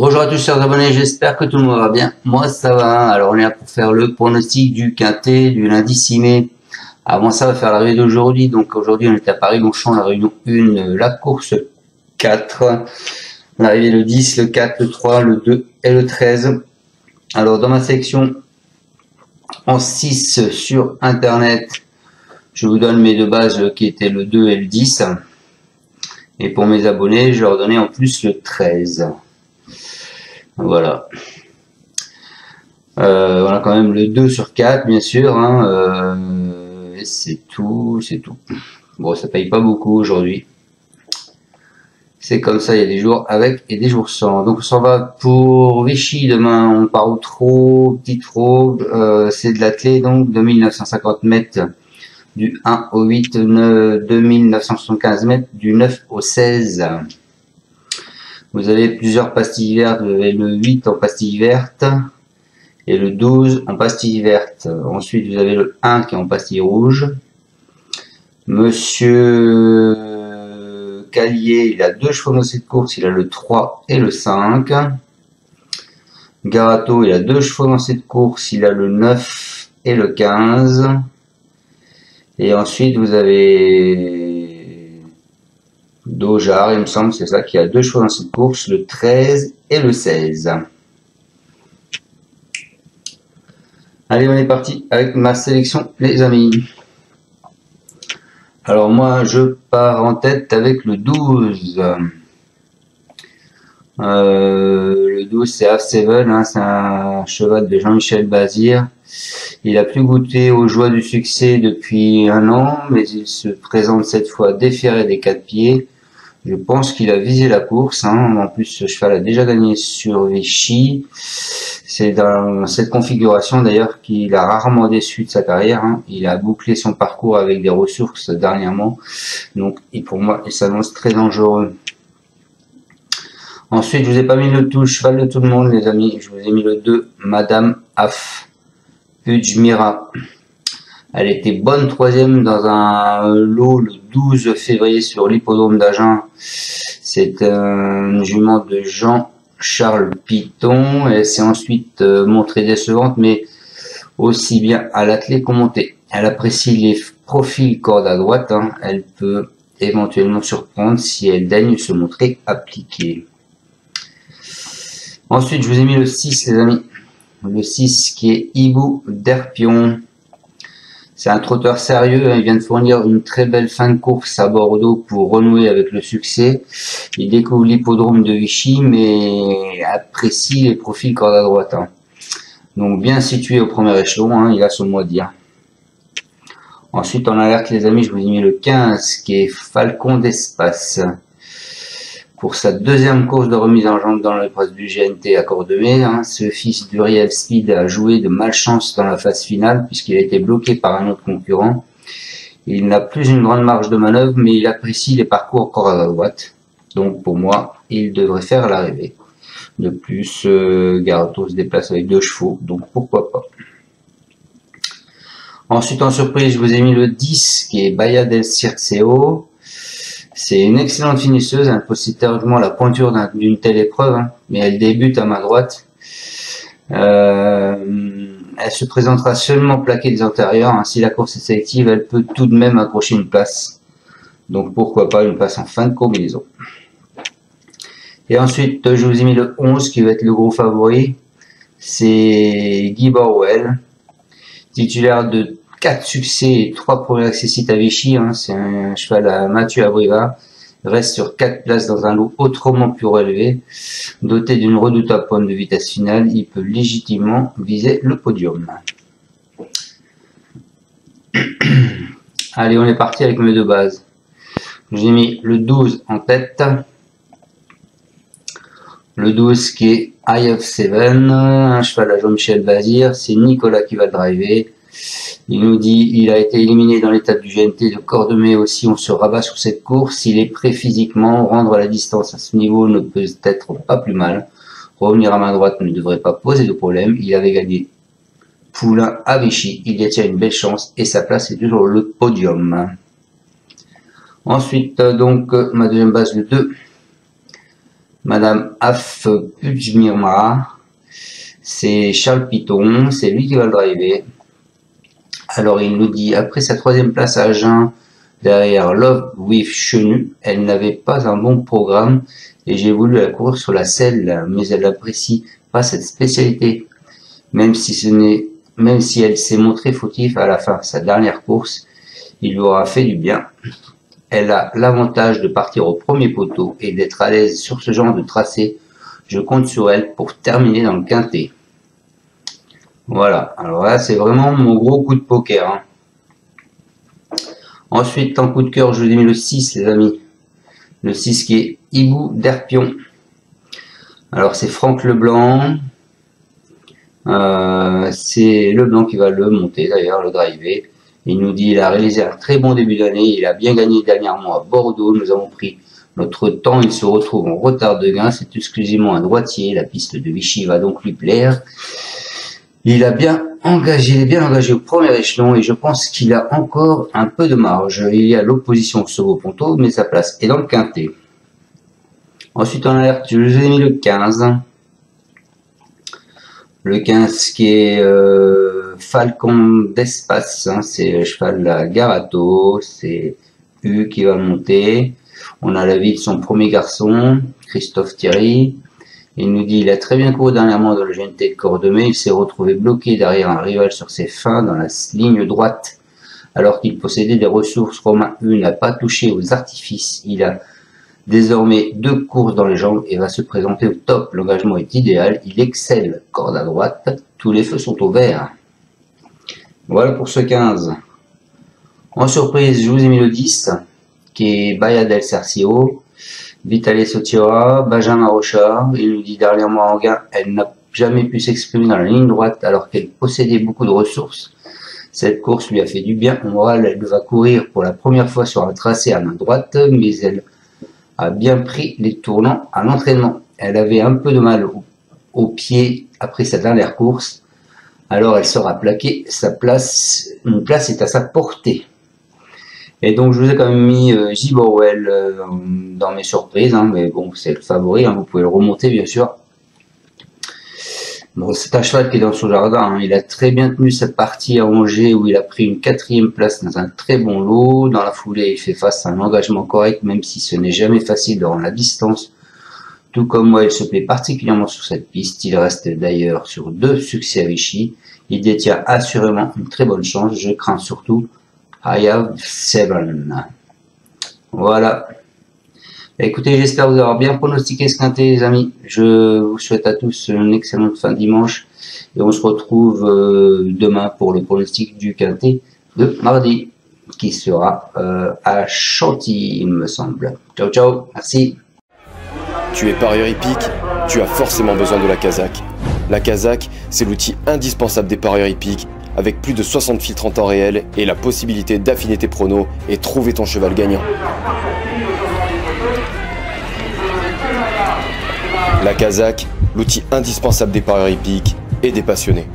Bonjour à tous chers abonnés, j'espère que tout le monde va bien. Moi ça va, alors on est là pour faire le pronostic du quintet du lundi 6 mai. Avant ça, on va faire la réunion d'aujourd'hui. Donc aujourd'hui on est à Paris-Longchamp, la réunion 1, la course 4. On est arrivé le 10, le 4, le 3, le 2 et le 13. Alors dans ma sélection en 6 sur internet, je vous donne mes deux bases qui étaient le 2 et le 10. Et pour mes abonnés, je leur donnais en plus le 13. Voilà. On a quand même le 2 sur 4, bien sûr. Hein, et c'est tout, c'est tout. Bon, ça paye pas beaucoup aujourd'hui. C'est comme ça, il y a des jours avec et des jours sans. Donc on s'en va pour Vichy demain. On part au trot, petit trot. C'est de l'athlé, donc 2950 mètres du 1 au 8, 2975 mètres du 9 au 16. Vous avez plusieurs pastilles vertes, vous avez le 8 en pastille verte et le 12 en pastille verte. Ensuite, vous avez le 1 qui est en pastille rouge. Monsieur Callier, il a 2 chevaux dans cette course, il a le 3 et le 5. Garato, il a 2 chevaux dans cette course, il a le 9 et le 15. Et ensuite, vous avez Dojar, il me semble, c'est ça, qui a 2 chevaux dans cette course, le 13 et le 16. Allez, on est parti avec ma sélection, les amis. Alors moi, je pars en tête avec le 12. Le 12, c'est Half7, hein, c'est un cheval de Jean-Michel Bazir. Il a plus goûté aux joies du succès depuis 1 an, mais il se présente cette fois déféré des 4 pieds. Je pense qu'il a visé la course. Hein. En plus, ce cheval a déjà gagné sur Vichy. C'est dans cette configuration d'ailleurs qu'il a rarement déçu de sa carrière. Hein. Il a bouclé son parcours avec des ressources dernièrement. Donc, pour moi, il s'annonce très dangereux. Ensuite, je vous ai pas mis le tout cheval de tout le monde, les amis. Je vous ai mis le 2, Madame Af. Pujmira. Elle était bonne 3e dans un lot le 12 février sur l'hippodrome d'Agen. C'est une jument de Jean-Charles Piton. Elle s'est ensuite montrée décevante, mais aussi bien à l'attelé qu'au monté. Elle apprécie les profils corde à droite. Hein. Elle peut éventuellement surprendre si elle daigne se montrer appliquée. Ensuite, je vous ai mis le 6, les amis. Le 6 qui est Hibou d'Herpion. C'est un trotteur sérieux, il vient de fournir une très belle fin de course à Bordeaux pour renouer avec le succès. Il découvre l'hippodrome de Vichy, mais apprécie les profils corde à droite. Hein. Donc bien situé au premier échelon, hein, il a son mot à dire. Ensuite en alerte les amis, je vous ai mis le 15 qui est Falcon d'Espace. Pour sa 2e course de remise en jambe dans l'épreuve du GNT à Cordemais, hein, ce fils d'Uriel Speed a joué de malchance dans la phase finale puisqu'il a été bloqué par un autre concurrent. Il n'a plus une grande marge de manœuvre, mais il apprécie les parcours corde à droite. Donc pour moi, il devrait faire l'arrivée. De plus, Garato se déplace avec 2 chevaux, donc pourquoi pas. Ensuite en surprise, je vous ai mis le 10 qui est Bahia del Circeo. C'est une excellente finisseuse, elle possède théoriquement la pointure d'une telle épreuve, hein, mais elle débute à main droite. Elle se présentera seulement plaquée des antérieurs, hein. Si la course est sélective, elle peut tout de même accrocher une place. Donc pourquoi pas une place en fin de combinaison. Et ensuite, je vous ai mis le 11 qui va être le gros favori. C'est Guy Borwell, titulaire de 4 succès et 3 premiers accessites à Vichy. Hein. C'est un cheval à Mathieu Abriva. Il reste sur 4 places dans un lot autrement plus relevé. Doté d'une redoutable pointe de vitesse finale, il peut légitimement viser le podium. Allez, on est parti avec mes deux bases. J'ai mis le 12 en tête. Le 12 qui est Half7, un cheval à Jean-Michel Bazir. C'est Nicolas qui va le driver. Il nous dit il a été éliminé dans l'étape du GNT de Cordemais aussi, on se rabat sur cette course, il est prêt physiquement, rendre la distance à ce niveau ne peut être pas plus mal, revenir à main droite ne devrait pas poser de problème, il avait gagné Poulain à Vichy, il détient une belle chance et sa place est toujours le podium. Ensuite donc ma deuxième base le 2, Madame Af Pujmirma, c'est Charles Piton, c'est lui qui va le driver. Alors il nous dit, après sa 3e place à Agen, derrière Love with Chenu, elle n'avait pas un bon programme et j'ai voulu la courir sur la selle, mais elle n'apprécie pas cette spécialité. Même si elle s'est montrée fautive à la fin, sa dernière course, il lui aura fait du bien. Elle a l'avantage de partir au premier poteau et d'être à l'aise sur ce genre de tracé. Je compte sur elle pour terminer dans le quintet. Voilà, alors là c'est vraiment mon gros coup de poker. Hein. Ensuite, en coup de cœur, je vous ai mis le 6, les amis. Le 6 qui est Hibou d'Herpion. Alors c'est Franck Leblanc. C'est Leblanc qui va le monter d'ailleurs, le driver. Il nous dit il a réalisé un très bon début d'année, il a bien gagné dernièrement à Bordeaux, nous avons pris notre temps, il se retrouve en retard de gain, c'est exclusivement un droitier, la piste de Vichy va donc lui plaire. Il est bien engagé au premier échelon et je pense qu'il a encore un peu de marge. Il y a l'opposition au second ponto, mais sa place est dans le quintet. Ensuite en alerte, je vous ai mis le 15. Le 15 qui est Falcon d'Espace, hein, c'est le cheval à Garato, c'est U qui va monter. On a l'avis de son premier garçon, Christophe Thierry. Il nous dit il a très bien couru dernièrement dans le GNT de Cordemais, il s'est retrouvé bloqué derrière un rival sur ses fins dans la ligne droite. Alors qu'il possédait des ressources, Romain U n'a pas touché aux artifices, il a désormais 2 courses dans les jambes et va se présenter au top. L'engagement est idéal, il excelle, corde à droite, tous les feux sont au vert. Voilà pour ce 15. En surprise, je vous ai mis le 10, qui est Baya del Cercio, Vitaly Sotira, Benjamin Rochard. Il nous dit dernièrement en gain, elle n'a jamais pu s'exprimer dans la ligne droite alors qu'elle possédait beaucoup de ressources. Cette course lui a fait du bien au moral, elle va courir pour la première fois sur un tracé à main droite, mais elle a bien pris les tournants à l'entraînement. Elle avait un peu de mal au pied après sa dernière course, alors elle sera plaquée, une place est à sa portée. Et donc je vous ai quand même mis J. Borwell dans mes surprises, hein, mais bon c'est le favori, hein, vous pouvez le remonter bien sûr. Bon, c'est un cheval qui est dans son jardin, hein. Il a très bien tenu sa partie à Angers où il a pris une 4e place dans un très bon lot. Dans la foulée, il fait face à un engagement correct, même si ce n'est jamais facile de rendre la distance. Tout comme moi, il se plaît particulièrement sur cette piste. Il reste d'ailleurs sur 2 succès à Vichy. Il détient assurément une très bonne chance. Je crains surtout I Have 7. Voilà. Écoutez, j'espère vous avoir bien pronostiqué ce quintet, les amis. Je vous souhaite à tous une excellente fin de dimanche. Et on se retrouve demain pour le pronostic du quintet de mardi, qui sera à Chantilly, il me semble. Ciao, ciao. Merci. Tu es parieur hippique, tu as forcément besoin de la Kazakh. La Kazakh, c'est l'outil indispensable des parieurs hippiques, avec plus de 60 filtres en temps réel et la possibilité d'affiner tes pronos et trouver ton cheval gagnant. La Kazakh, l'outil indispensable des parieurs hippiques et des passionnés.